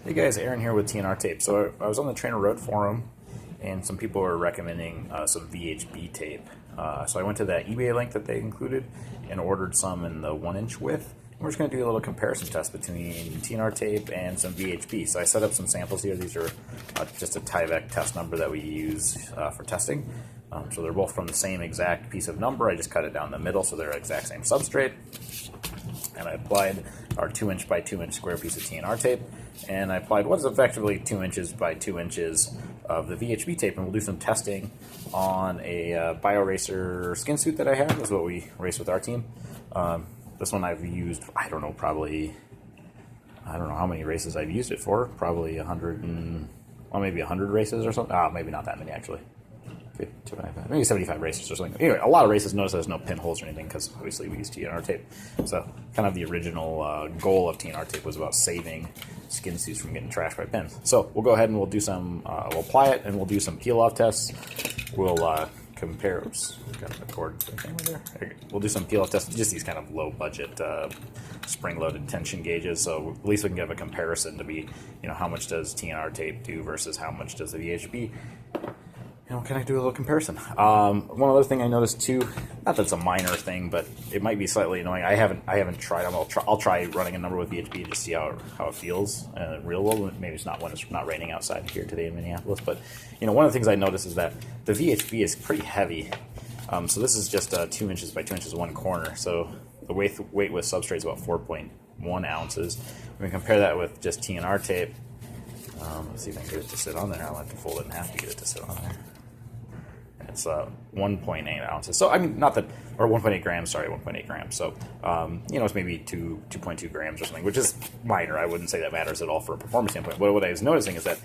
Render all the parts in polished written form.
Hey guys, Aaron here with TNR Tape. So I was on the Trainer Road forum, and some people were recommending some VHB tape. So I went to that eBay link that they included and ordered some in the 1-inch width. And we're just going to do a little comparison test between TNR tape and some VHB. So I set up some samples here. These are just a Tyvek test number that we use for testing. So they're both from the same exact piece of number. I just cut it down the middle so they're exact same substrate. And I applied our 2-inch by 2-inch square piece of TNR tape, and I applied what is effectively 2 inches by 2 inches of the VHB tape, and we'll do some testing on a BioRacer skin suit that I have. This is what we race with our team. This one I've used, I don't know how many races I've used it for, probably 100 and, well, maybe 100 races or something. Maybe not that many actually. Maybe 75 races or something. Anyway, a lot of races. Notice there's no pinholes or anything because obviously we use TNR tape. So kind of the original goal of TNR tape was about saving skin suits from getting trashed by pins. So we'll go ahead and we'll do some, we'll apply it and we'll do some peel off tests. We'll compare, oops, got a cord to the camera there. We'll do some peel off tests, just these kind of low budget spring loaded tension gauges. So at least we can give a comparison to be, how much does TNR tape do versus how much does the VHB. Can I do a little comparison? One other thing I noticed too, not that it's a minor thing, but it might be slightly annoying. I haven't tried. I'll try running a number with VHB to see how it feels real world. Maybe it's not when it's not raining outside here today in Minneapolis, but one of the things I noticed is that the VHB is pretty heavy. So this is just 2 inches by 2 inches one corner. So the weight with substrate is about 4.1 ounces. We can compare that with just TNR tape. Let's see if I can get it to sit on there. I'll have to fold it in half to get it to sit on there. It's 1.8 ounces. So, I mean, not that, or 1.8 grams, sorry, 1.8 grams. So, it's maybe 2.2 grams or something, which is minor. I wouldn't say that matters at all for a performance standpoint. But what I was noticing is that,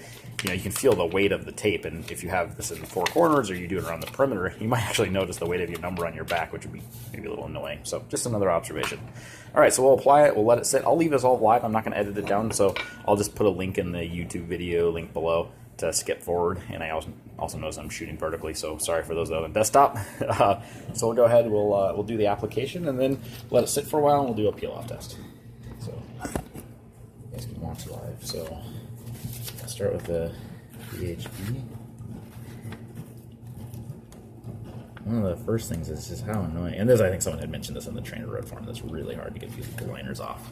you can feel the weight of the tape. And if you have this in the four corners or you do it around the perimeter, you might actually notice the weight of your number on your back, which would be maybe a little annoying. So, just another observation. All right, so we'll apply it. We'll let it sit. I'll leave this all live. I'm not going to edit it down. So, I'll just put a link in the YouTube video link below to skip forward, and I also notice I'm shooting vertically, so sorry for those that are on desktop. So we'll go ahead, we'll do the application, and then let it sit for a while, and we'll do a peel-off test. So you guys can watch live. So I'll start with the VHB. One of the first things is just how annoying, and this, I think someone had mentioned this on the Trainer Road forum, that's really hard to get these liners off.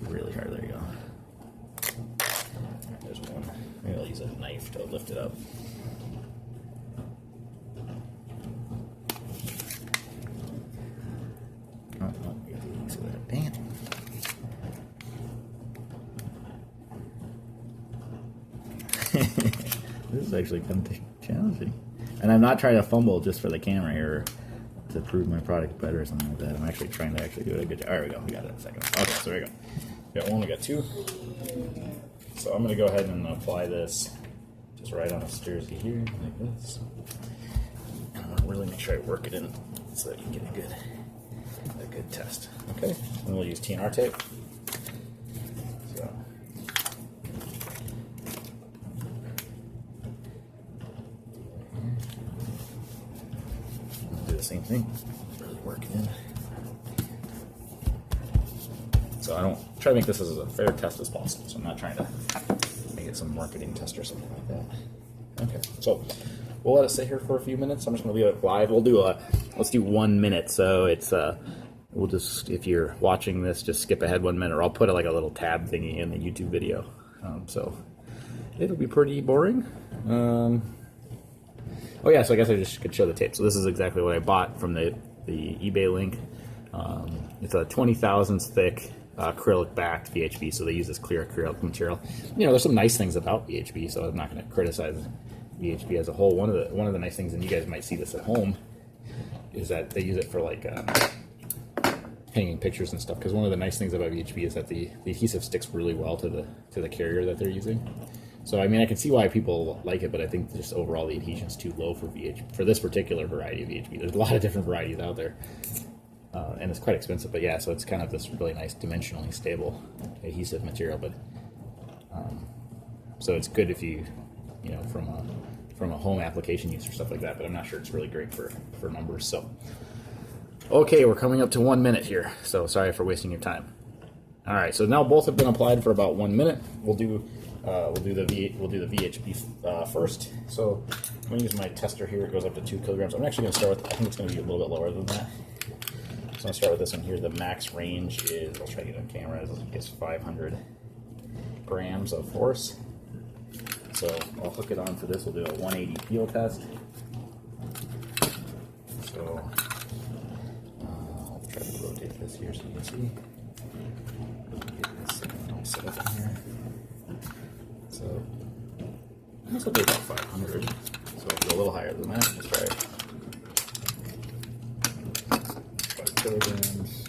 Really hard, there you go. There's one. Maybe I'll use a knife to lift it up. Dang it. This is actually kind of challenging. And I'm not trying to fumble just for the camera here to prove my product better or something like that. I'm actually trying to do a good job. There we go. We got it in a second. Okay, so there we go. We got one, we got two. So I'm going to go ahead and apply this just right on the jersey here, like this. And I want to really make sure I work it in so that you get a good test. Okay, and we'll use TNR tape. So we'll do the same thing, really work it in. So I don't try to make this as a fair test as possible. So I'm not trying to make it some marketing test or something like that. Okay, so we'll let it sit here for a few minutes. I'm just going to leave it live. Let's do 1 minute. So it's we'll just, if you're watching this, just skip ahead 1 minute, or I'll put like a little tab thingy in the YouTube video. So it'll be pretty boring. Oh yeah, so I guess I just could show the tape. So this is exactly what I bought from the eBay link. It's a 20 thousandths thick acrylic backed VHB, so they use this clear acrylic material. There's some nice things about VHB, so I'm not going to criticize VHB as a whole. One of the nice things, and you guys might see this at home, is that they use it for like hanging pictures and stuff. Because one of the nice things about VHB is that the adhesive sticks really well to the carrier that they're using. So I mean, I can see why people like it, but I think just overall the adhesion is too low for this particular variety of VHB. There's a lot of different varieties out there. And it's quite expensive, but yeah, so it's kind of this really nice dimensionally stable adhesive material. But so it's good if you from a home application use or stuff like that. But I'm not sure it's really great for numbers. So Okay, we're coming up to 1 minute here, so sorry for wasting your time. All right, so now both have been applied for about 1 minute. We'll do the VHB first. So I'm gonna use my tester here. It goes up to 2 kilograms. I'm actually gonna start with, I think it's gonna be a little bit lower than that. So I'm gonna start with this one here. The max range is, I'll try to get it on camera, is 500 grams of force. So I'll hook it on for this. We'll do a 180 peel test. So I'll try to rotate this here so you can see. Get this all set up in here. So this will be about 500. So I'll go a little higher than that. Let's try it. 5 kilograms.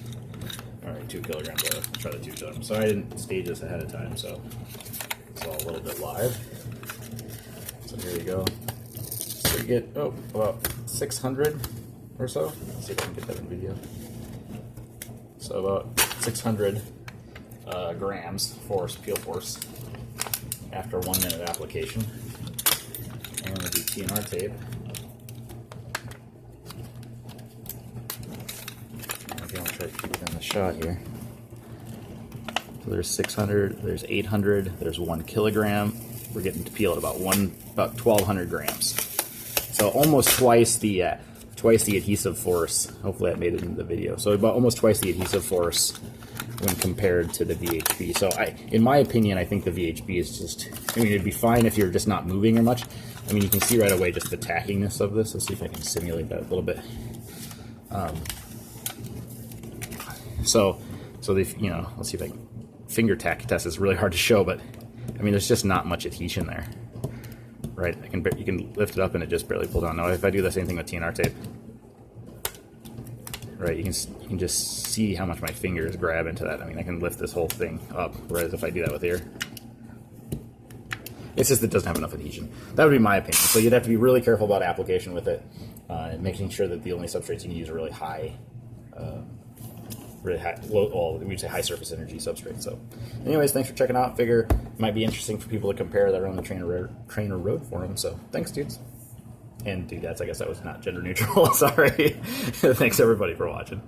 All right, 2 kilograms. I'll try the 2 kilograms. So I didn't stage this ahead of time, so it's all a little bit live. So here you go. So you get about 600 or so. Let's see if I can get that in video. So about 600 grams force, peel force, after 1 minute application. And we'll do TNR tape. Again, I'll try to keep it in the shot here. So there's 600, there's 800, there's 1 kilogram. We're getting to peel at about 1,200 grams. So almost twice the adhesive force. Hopefully that made it in the video. So about almost twice the adhesive force when compared to the VHB. So in my opinion, I think the VHB is just, I mean, it'd be fine if you're just not moving or much. I mean, you can see right away just the tackiness of this. Let's see if I can simulate that a little bit. So you know, let's see if I can finger tack test. Is really hard to show, but I mean, there's just not much adhesion there, right? You can lift it up and it just barely pulls down. Now, if I do the same thing with TNR tape, right, you can just see how much my fingers grab into that. I mean, I can lift this whole thing up, whereas if I do that with here, it's just it doesn't have enough adhesion. That would be my opinion. So you'd have to be really careful about application with it, and making sure that the only substrates you can use are really high, we'd say high surface energy substrates. So anyways, thanks for checking out. Figure it might be interesting for people to compare that are on the Trainer Road forum. So thanks, dudes. And dudettes, I guess that was not gender neutral. Sorry. Thanks everybody for watching.